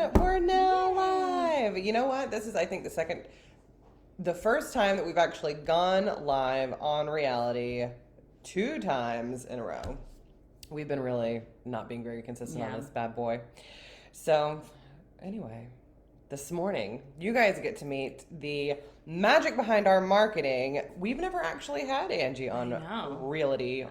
And we're now live. You know what? This is, I think, the first time that we've actually gone live on reality 2 times in a row. We've been really not being very consistent on this bad boy. So, anyway, this morning, you guys get to meet the magic behind our marketing. We've never actually had Angie on Realty, itty.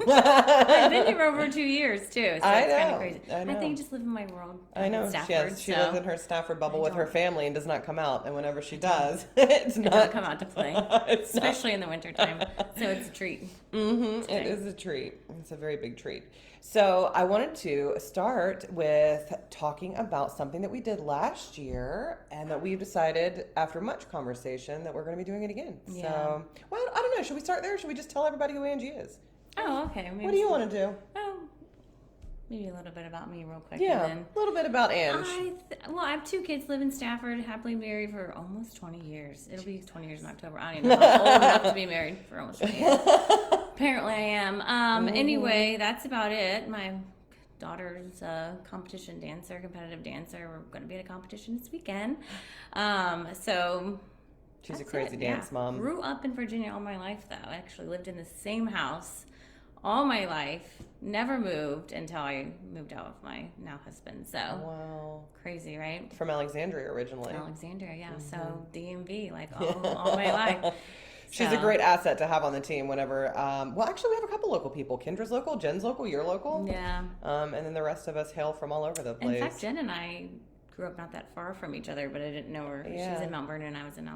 I've been here over 2 years too, so I it's know, kind of crazy. I know. I think I just live in my world. I know. Stafford, She lives in her Stafford bubble with her family and does not come out. And whenever she does, it doesn't come out to play, especially in the wintertime. So it's a treat. Mm-hmm. It is a treat. It's a very big treat. So I wanted to start with talking about something that we did last year and that we've decided after much conversation that we're going to be doing it again. Yeah. So, well, I don't know. Should we start there or should we just tell everybody who Angie is? Oh, okay. What do you want to do? Maybe a little bit about me real quick. Yeah, and then a little bit about Angie. I have 2 kids, live in Stafford, happily married for almost 20 years. It'll be 20 years in October. I don't even know. I'm old enough to be married for almost 20 years. Apparently I am. Anyway, that's about it. My daughter's a competitive dancer. We're going to be at a competition this weekend. She's a crazy dance mom. Grew up in Virginia all my life, though. I actually lived in the same house all my life. Never moved until I moved out with my now husband. So wow, crazy, right? From Alexandria originally. Alexandria, yeah. Mm-hmm. So DMV, like all my life. She's a great asset to have on the team whenever, well, actually we have a couple local people. Kendra's local, Jen's local, you're local. Yeah. And then the rest of us hail from all over the place. In fact, Jen and I grew up not that far from each other, but I didn't know her. Yeah. She's in Mount Vernon and I was in,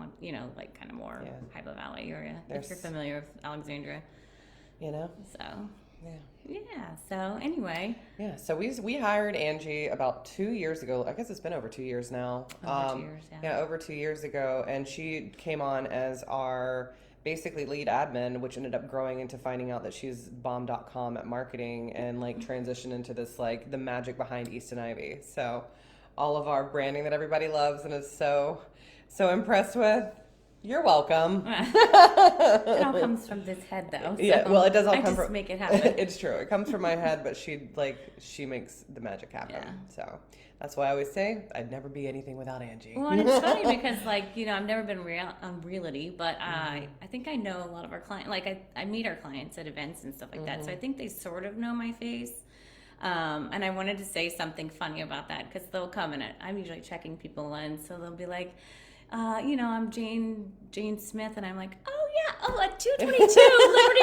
like kind of more Hypo Valley area. If you're familiar with Alexandria. You know? So. Yeah. So anyway. Yeah. So we hired Angie about 2 years ago. I guess it's been over 2 years now. Over 2 years. Yeah. Yeah, over 2 years ago, and she came on as our basically lead admin, which ended up growing into finding out that she's bomb.com at marketing and like transitioned into this like the magic behind East and Ivy. So all of our branding that everybody loves and is so impressed with. You're welcome. It all comes from this head, though. So yeah, well, it does all come from. Make it happen. It's true. It comes from my head, but she makes the magic happen. Yeah. So that's why I always say I'd never be anything without Angie. Well, and it's funny because, I've never been on Realty, but I think I know a lot of our clients. Like, I meet our clients at events and stuff like that, so I think they sort of know my face. And I wanted to say something funny about that because they'll come and I'm usually checking people in, so they'll be like, I'm Jane Smith, and I'm like, at 222 Liberty,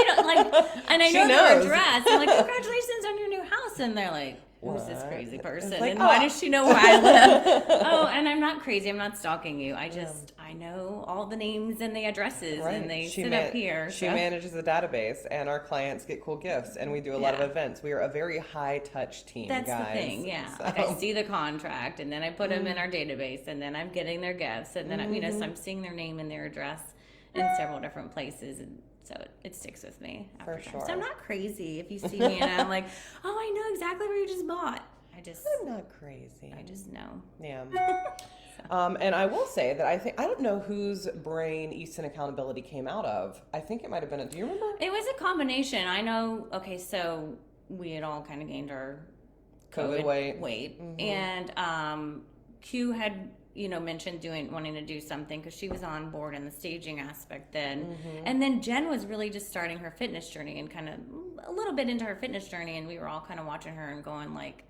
and I know their address. I'm like, congratulations on your new house, and they're like, who's this crazy person, like, and why does she know where I live? And I'm not crazy. I'm not stalking you. I know all the names and the addresses, and they sit up here. She manages the database, and our clients get cool gifts, and we do a lot of events. We are a very high-touch team, guys. That's the thing, yeah. So. Like, I see the contract, and then I put them in our database, and then I'm getting their gifts, and then so I'm seeing their name and their address in several different places, and so it sticks with me. For sure. So I'm not crazy if you see me and I'm like, I know exactly where you just bought. I'm not crazy. I just know. Yeah. And I will say that I don't know whose brain Easton Accountability came out of. I think it might have been do you remember? It was a combination. I know, so we had all kind of gained our COVID weight. Mm-hmm. And Q had mentioned wanting to do something because she was on board in the staging aspect then. Mm-hmm. And then Jen was really just starting her fitness journey and kind of a little bit into her fitness journey, and we were all kind of watching her and going like,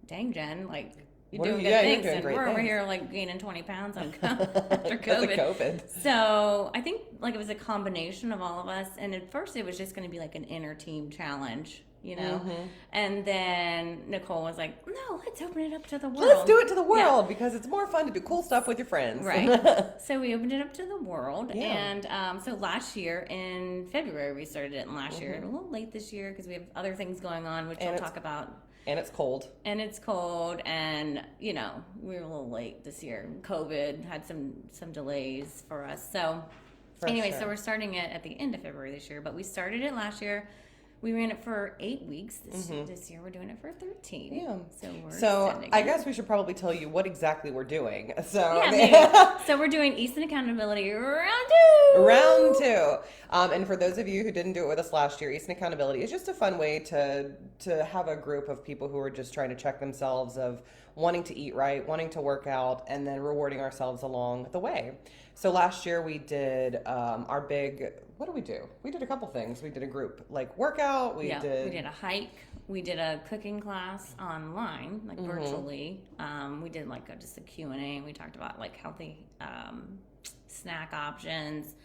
dang, Jen, like, you're doing good things, and we're over here like gaining 20 pounds after COVID. So I think like it was a combination of all of us, and at first it was just going to be like an inner team challenge. And then Nicole was like, no, let's open it up to the world. Let's do it to the world because it's more fun to do cool stuff with your friends. Right. So we opened it up to the world. Yeah. And so last year in February, we started it. And last year, a little late this year because we have other things going on, which we'll talk about. And it's cold. And we were a little late this year. COVID had some delays for us. So so we're starting it at the end of February this year, but we started it last year. We ran it for 8 weeks. This year we're doing it for 13. Yeah. So I guess we should probably tell you what exactly we're doing. So so we're doing Easton Accountability round 2. Round 2. And for those of you who didn't do it with us last year, Easton Accountability is just a fun way to have a group of people who are just trying to check themselves of wanting to eat right, wanting to work out, and then rewarding ourselves along the way. So last year we did our big, what did we do? We did a couple things. We did a group like workout. We did a hike. We did a cooking class online, like virtually. We did like just a Q&A, and we talked about like healthy snack options.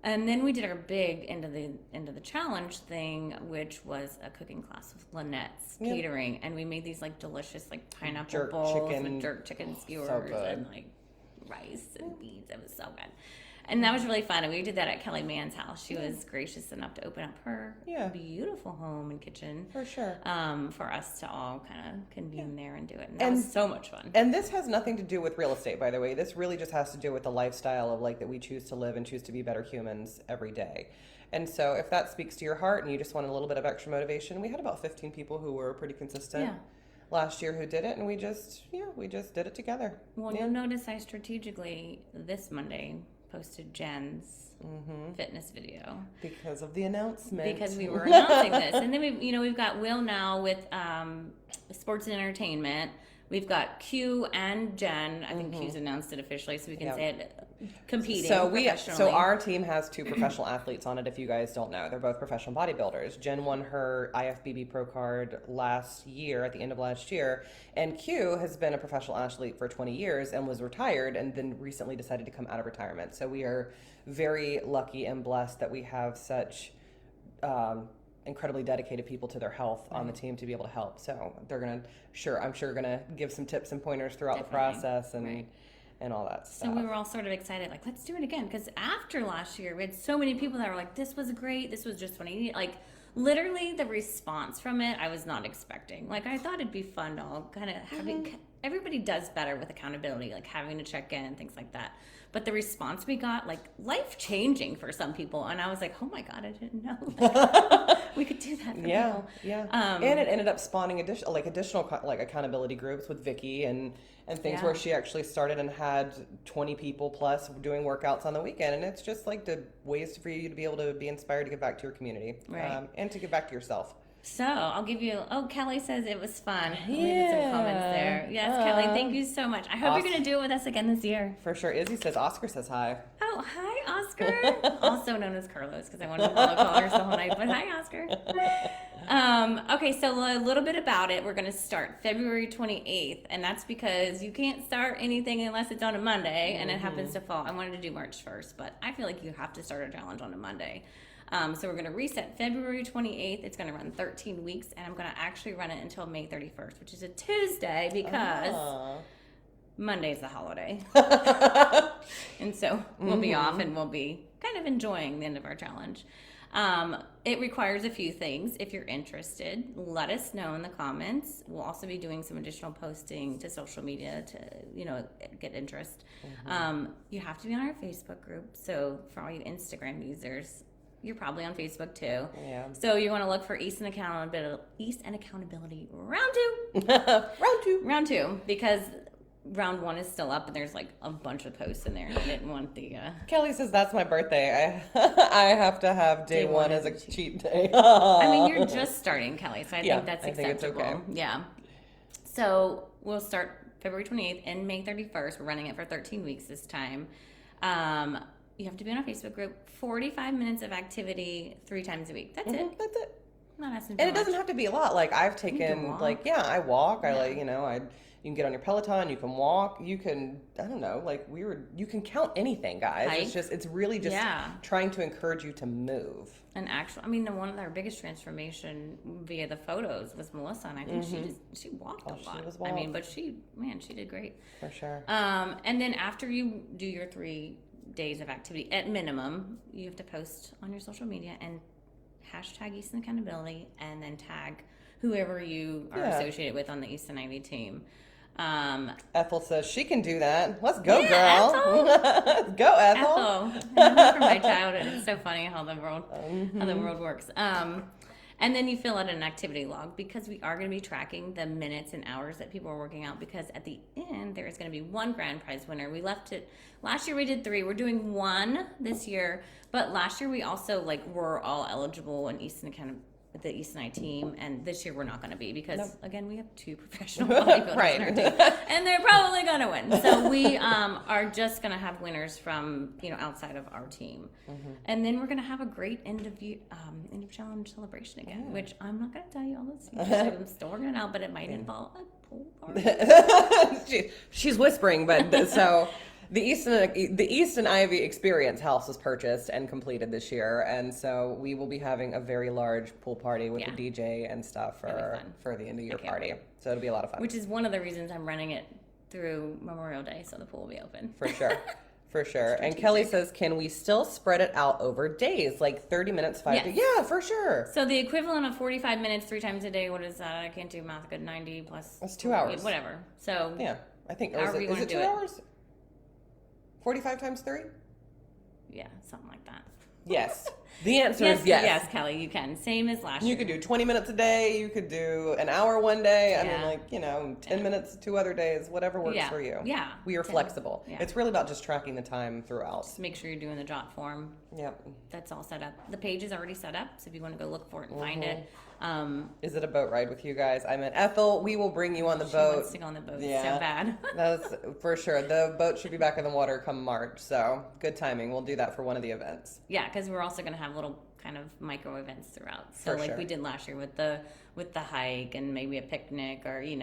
And then we did our big end of the challenge thing, which was a cooking class with Lynette's Catering, and we made these like delicious like pineapple bowls with jerk chicken skewers and like rice and beans. It was so good. And that was really fun. And we did that at Kelly Mann's house. She was gracious enough to open up her beautiful home and kitchen. For sure. For us to all kind of convene there and do it. And that was so much fun. And this has nothing to do with real estate, by the way. This really just has to do with the lifestyle of like that we choose to live and choose to be better humans every day. And so if that speaks to your heart and you just want a little bit of extra motivation, we had about 15 people who were pretty consistent. Last year who did it, and we just did it together. Well, you'll notice I strategically this Monday posted Jen's fitness video because of the announcement. Because we were announcing this, and then we've got Will now with sports and entertainment. We've got Q and Jen. I think Q's announced it officially, so we can say it competing professionally. So our team has 2 professional athletes on it, if you guys don't know. They're both professional bodybuilders. Jen won her IFBB Pro card last year, at the end of last year, and Q has been a professional athlete for 20 years and was retired and then recently decided to come out of retirement. So we are very lucky and blessed that we have such incredibly dedicated people to their health on the team to be able to help. So they're I'm sure gonna give some tips and pointers throughout the process and all that stuff. So we were all sort of excited, like, let's do it again. Because after last year, we had so many people that were like, this was great. This was just what I needed. Like, literally the response from it, I was not expecting. Like, I thought it'd be fun to all kind of having, everybody does better with accountability, like having to check in and things like that. But the response we got, like, life-changing for some people. And I was like, oh my God, I didn't know like, we could do that for people. And it ended up spawning additional accountability groups with Vicky and things where she actually started and had 20 people plus doing workouts on the weekend. And it's just like the ways for you to be able to be inspired to give back to your community and to give back to yourself. So I'll give you, Kelly says it was fun. Let me get some comments there. Yes, Kelly, thank you so much. I hope you're going to do it with us again this year. For sure. Izzy says Oscar says hi. Oh, hi, Oscar. Also known as Carlos, because I wanted to call her the whole night. But hi, Oscar. Okay, so a little bit about it. We're going to start February 28th, and that's because you can't start anything unless it's on a Monday, and it happens to fall. I wanted to do March 1st, but I feel like you have to start a challenge on a Monday. So we're going to reset February 28th. It's going to run 13 weeks, and I'm going to actually run it until May 31st, which is a Tuesday because Monday's the holiday. And so we'll be off, and we'll be kind of enjoying the end of our challenge. It requires a few things. If you're interested, let us know in the comments. We'll also be doing some additional posting to social media to, get interest. You have to be on our Facebook group. So for all you Instagram users, you're probably on Facebook too. Yeah. So you want to look for Easton Accountability round 2. Round 2, because round 1 is still up and there's like a bunch of posts in there. I didn't want the Kelly says that's my birthday. I have to have day one as a cheat day. I mean, you're just starting, Kelly, so I think that's acceptable. I think it's okay. Yeah. So we'll start February 28th and May 31st. We're running it for 13 weeks this time. You have to be on our Facebook group. 45 minutes of activity 3 times a week. That's it. That's it. Not asking for and it much. Doesn't have to be a lot. Like I've taken, I walk. Yeah. You can get on your Peloton. You can walk. You can, you can count anything, guys. Hike. It's really just trying to encourage you to move. And actually, one of our biggest transformation via the photos was Melissa, and I think she walked a lot. She was wild. But she did great. For sure. And then after you do your 3 days of activity, at minimum, you have to post on your social media and hashtag Easton Accountability, and then tag whoever you are associated with on the Easton Ivy team. Ethel says she can do that. Let's go, girl. Ethel. Let's go, Ethel. Ethel. From my childhood, it's so funny how the world works. And then you fill out an activity log, because we are going to be tracking the minutes and hours that people are working out, because at the end there is going to be one grand prize winner. We left it last year, we did 3. We're doing 1 this year, but last year we also were all eligible in Easton County, the Easton I team, and this year we're not going to be, because again, we have 2 professional bodybuilders right. in our team, and they're probably going to win. So we are just going to have winners from outside of our team, and then we're going to have a great end of challenge celebration again, which I'm not going to tell you all this. I'm still working it out, but it might involve a pool party. She's whispering, but so. The Easton Ivy Experience house was purchased and completed this year, and so we will be having a very large pool party with a DJ and stuff for the end of year party. Wait. So it'll be a lot of fun. Which is one of the reasons I'm running it through Memorial Day, so the pool will be open. For sure. For sure. And Kelly says, can we still spread it out over days, like 30 minutes, 5 days? Yeah, for sure. So the equivalent of 45 minutes 3 times a day, what is that? I can't do math good. 90 plus. That's 2 hours. Whatever. So yeah, I think. Is it 2 hours? 45 times 3? Yeah, something like that. Yes. The answer is yes. Yes, Kelly, you can. Same as last year. You could do 20 minutes a day. You could do an hour one day. I mean, 10 minutes 2 other days, whatever works for you. Yeah. We are flexible. Yeah. It's really about just tracking the time throughout. Just make sure you're doing the jot form. Yep. That's all set up. The page is already set up, so if you want to go look for it and find it. Is it a boat ride with you guys? I meant Ethel, we will bring you on the boat. She wants to go on the boat so bad. That's for sure. The boat should be back in the water come March, so good timing. We'll do that for one of the events. Yeah, because we're also going to have little kind of micro events throughout. So we did last year with the hike and maybe a picnic, or we'd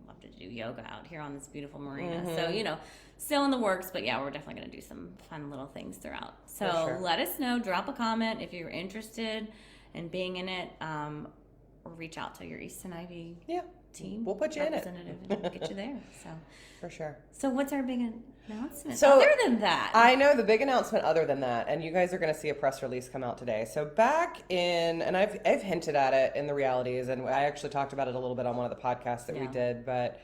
love to do yoga out here on this beautiful marina. So still in the works, but yeah, we're definitely going to do some fun little things throughout. So let us know, drop a comment if you're interested in being in it, or reach out to your Easton Ivy team. We'll put you in it and get you there. So for sure. So what's our big announcement other than that? I know the big announcement other than that, and you guys are going to see a press release come out today. So back in, and I've hinted at it in the realities, and I actually talked about it a little bit on one of the podcasts that we did, but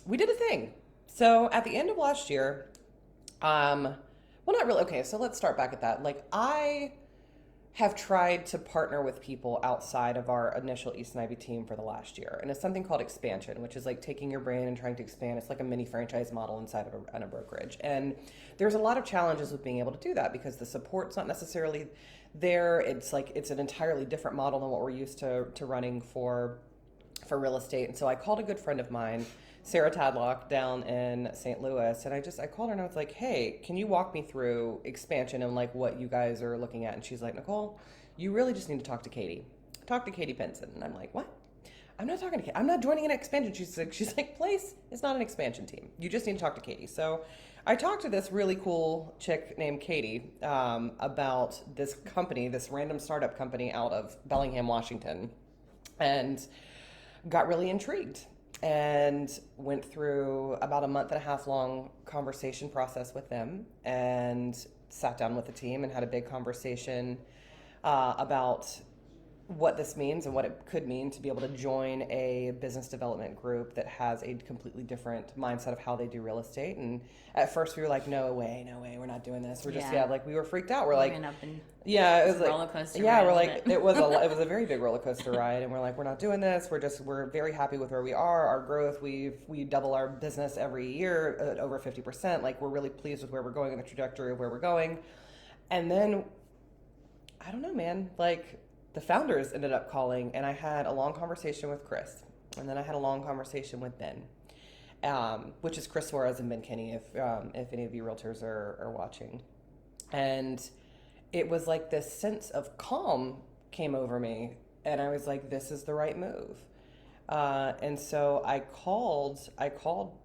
we did a thing. So at the end of last year, well, not really. Okay, so let's start back at that. I have tried to partner with people outside of our initial Easton Ivy team for the last year. And it's something called expansion, which is taking your brand and trying to expand. It's like a mini franchise model inside of a brokerage. And there's a lot of challenges with being able to do that, because the support's not necessarily there. It's an entirely different model than what we're used to running for real estate. And so I called a good friend of mine, Sarah Tadlock, down in St. Louis, and I called her and I was like, hey, can you walk me through expansion and what you guys are looking at? And she's like, Nicole, you really just need to talk to Katie. Talk to Katie Pinson. And I'm like, what? I'm not talking to Katie. I'm not joining an expansion. She's like, Place is not an expansion team. You just need to talk to Katie. So I talked to this really cool chick named Katie about this company, this random startup company out of Bellingham, Washington, and got really intrigued. And went through about a 1.5 month long conversation process with them, and sat down with the team and had a big conversation about what this means and what it could mean to be able to join a business development group that has a completely different mindset of how they do real estate. And at first we were like, no way, we're not doing this. We're just we were freaked out. We're like, it was like roller coaster. Yeah, we're like, it was a very big roller coaster ride, and we're like, we're not doing this. We're very happy with where we are. Our growth, we double our business every year at over 50%. We're really pleased with where we're going and the trajectory of where we're going. And then I don't know, man, the founders ended up calling, and I had a long conversation with Chris, and then I had a long conversation with Ben, which is Chris Suarez and Ben Kinney, if any of you realtors are watching. And it was this sense of calm came over me, and I was like, this is the right move. And so I called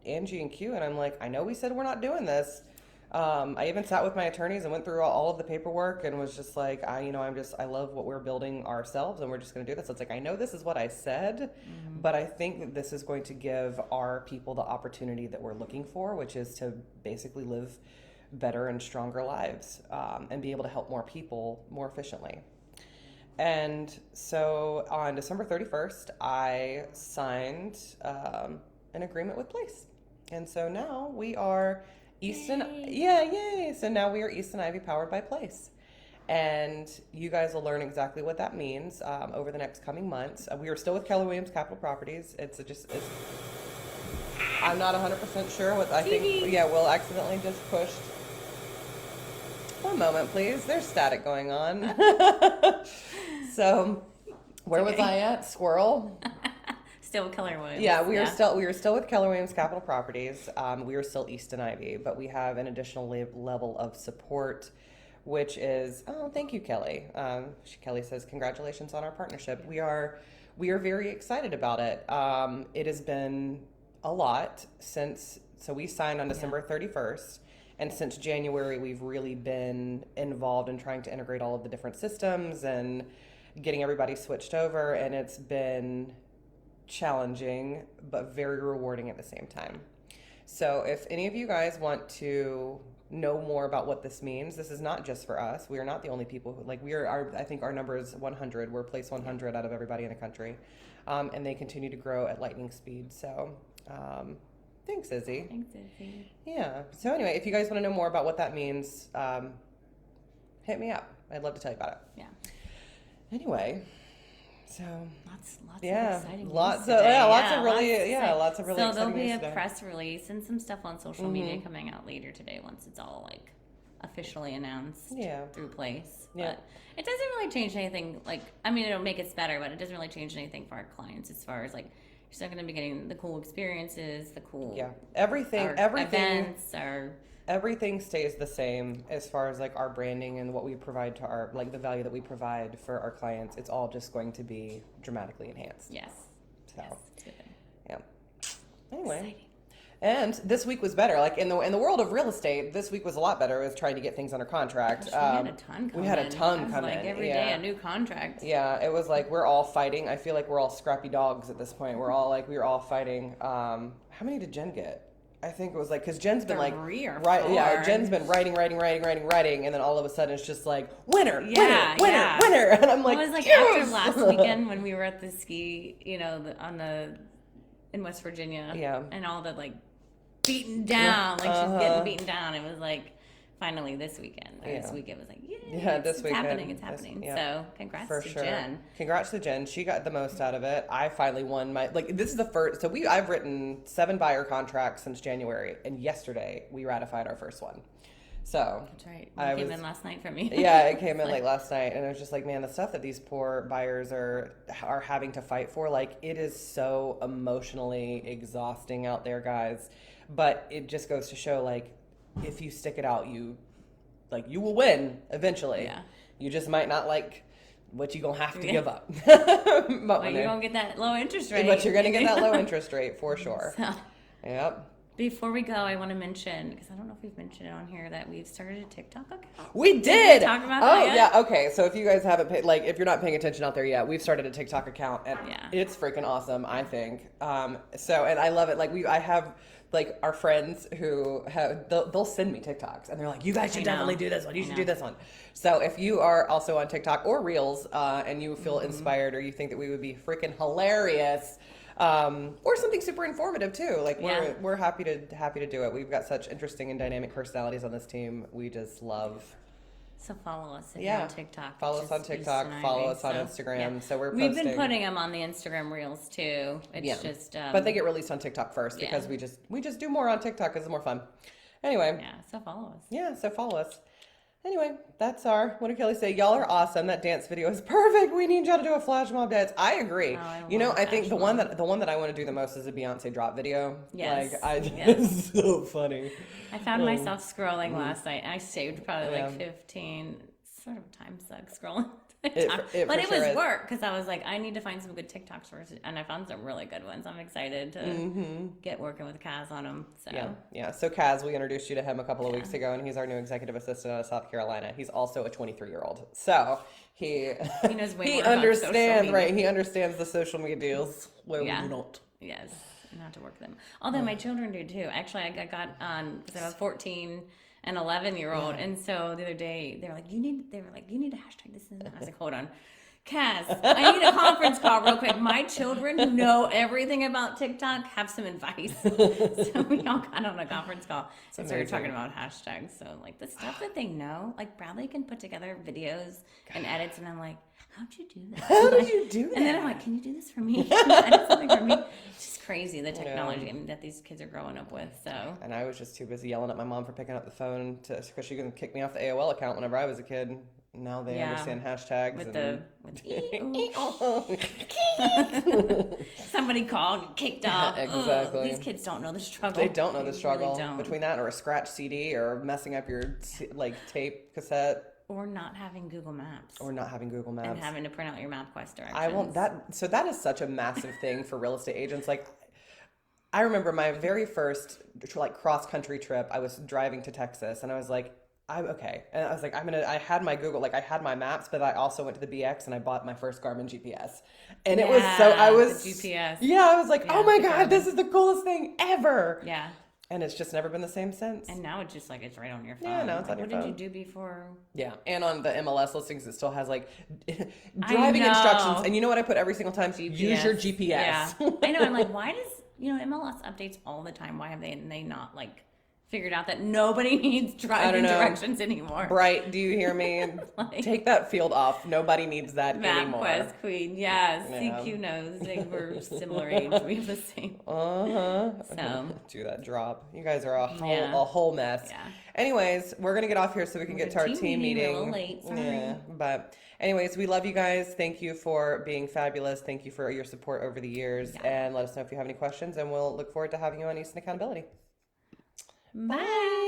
Angie and Q, and I'm like, I know we said we're not doing this. I even sat with my attorneys and went through all of the paperwork and was just like, I love what we're building ourselves, and we're just going to do this. So it's I know this is what I said, but I think that this is going to give our people the opportunity that we're looking for, which is to basically live better and stronger lives, and be able to help more people more efficiently. And so on December 31st, I signed an agreement with Place. And so now we are Easton, yay! So now we are Easton Ivy powered by Place. And you guys will learn exactly what that means over the next coming months. We are still with Keller Williams Capital Properties. I'm not 100% sure what I think. Yeah, Will accidentally just pushed. One moment, please. There's static going on. So, where was I at? Squirrel. Still with Keller Williams. Yeah, we are still with Keller Williams Capital Properties. We are still East and Ivy, but we have an additional level of support, which is thank you, Kelly. Kelly says congratulations on our partnership. We are very excited about it. It has been a lot so we signed on December 31st. And since January, we've really been involved in trying to integrate all of the different systems and getting everybody switched over. And it's been challenging, but very rewarding at the same time. So if any of you guys want to know more about what this means, this is not just for us. We are not the only people who, I think our number is 100. We're place 100 out of everybody in the country. And they continue to grow at lightning speed. So, thanks, Izzy. Thanks, Izzy. Yeah. So anyway, if you guys want to know more about what that means, hit me up. I'd love to tell you about it. Yeah. Anyway, so lots of exciting news of really so exciting there'll be news a today. Press release and some stuff on social media coming out later today once it's all like officially announced through place. Yeah. But it doesn't really change anything. It'll make us better, but it doesn't really change anything for our clients as far as you're still going to be getting the cool experiences, the cool everything events, everything stays the same as far as our branding and what we provide to our the value that we provide for our clients. It's all just going to be dramatically enhanced. Yes. So it's good. yeah. Anyway. Exciting. And this week was better. In the world of real estate, this week was a lot better with trying to get things under contract. We had a ton come in. Every day a new contract. Yeah, it was we're all fighting. I feel like we're all scrappy dogs at this point. We're all we were all fighting. How many did Jen get? I think it was because Jen's been Jen's been writing, and then all of a sudden it's just winner, winner, and I'm it was yes! After last weekend when we were at the ski, in West Virginia, and all the beaten down, she's getting beaten down. It was finally this weekend. This weekend was this weekend it's happening. So congrats to Jen. Congrats to Jen. She got the most out of it. I finally won my this is the first. So I've written 7 buyer contracts since January, and yesterday we ratified our first one. So that's right. It came in last night for me. Yeah, it came in last night, and it was just man, the stuff that these poor buyers are having to fight for, it is so emotionally exhausting out there, guys. But it just goes to show, if you stick it out, you will win eventually. Yeah. You just might not what you gonna have to give up. But you're gonna get that low interest rate. But you're gonna get that low interest rate for sure. So. Yep. Before we go, I want to mention, because I don't know if we've mentioned it on here, that we've started a TikTok account. We did! Talk about that yet? Yeah, okay. So if you guys haven't paid, if you're not paying attention out there yet, we've started a TikTok account, and it's freaking awesome, I think. And I love it. I have, our friends who they'll send me TikToks, and they're you guys should definitely do this one. You should do this one. So if you are also on TikTok or Reels, and you feel inspired, or you think that we would be freaking hilarious, or something super informative too. We're happy to do it. We've got such interesting and dynamic personalities on this team. We just love. So follow us if you're on TikTok. Follow us on TikTok. Follow us on Instagram. Yeah. So we've been putting them on the Instagram Reels too. It's just. But they get released on TikTok first because we just do more on TikTok because it's more fun. Anyway. Yeah. So follow us. Yeah. So follow us. Anyway, that's what did Kelly say? Y'all are awesome. That dance video is perfect. We need y'all to do a flash mob dance. I agree. I think the one that I want to do the most is a Beyonce drop video. Yes. It's so funny. I found myself scrolling last night. I saved probably 15 sort of time suck scrolling. But it was work because I was I need to find some good TikToks first, and I found some really good ones. I'm excited to get working with Kaz on them. So. Yeah. So Kaz, we introduced you to him a couple of weeks ago, and he's our new executive assistant out of South Carolina. He's also a 23-year-old, so he knows way he more understands He understands the social media deals where we don't. Yes, not to work them. Although my children do too. Actually, I got on because I have a 14 and 11-year-old, and so the other day they were like, you need to hashtag this, and I was like, hold on. Cass, I need a conference call real quick. My children who know everything about TikTok have some advice. So we all got on a conference call and started talking about hashtags. So like the stuff that they know, like Bradley can put together videos and edits, and I'm like, how'd you do that? How did you do that? And then I'm like, can you do this for me? Can you edit something for me? It's just crazy, the technology that these kids are growing up with. So. And I was just too busy yelling at my mom for picking up the phone because she couldn't kick me off the AOL account whenever I was a kid. Now they understand hashtags. Somebody called, kicked off. Exactly. These kids don't know the struggle. They don't know the struggle really don't. Between that or a scratch CD or messing up your tape cassette. Or not having Google Maps. And having to print out your MapQuest directions. I won't so that is such a massive thing for real estate agents. Like, I remember my very first cross country trip. I was driving to Texas and I was like, I'm okay. And I was like, I had my Google, I had my maps, but I also went to the BX and I bought my first Garmin GPS. And it was the GPS. Yeah, I was like, oh my God, this is the coolest thing ever. Yeah. And it's just never been the same since. And now it's just it's right on your phone. Yeah, now it's on your phone. What did you do before? Yeah, and on the MLS listings, it still has driving instructions. And you know what I put every single time? GPS. Use your GPS. Yeah. I know. I'm like, why does MLS updates all the time? Why have they not figured out that nobody needs driving directions anymore? Bright, do you hear me? Take that field off. Nobody needs that anymore. MapQuest queen, yes. Yeah. CQ knows. They were similar age. We have the same. So do that drop. You guys are a whole mess. Yeah. Anyways, we're gonna get off here so we can get to our team meeting. A little late, sorry. Yeah, but anyways, we love you guys. Thank you for being fabulous. Thank you for your support over the years, and let us know if you have any questions. And we'll look forward to having you on Easton Accountability. Bye.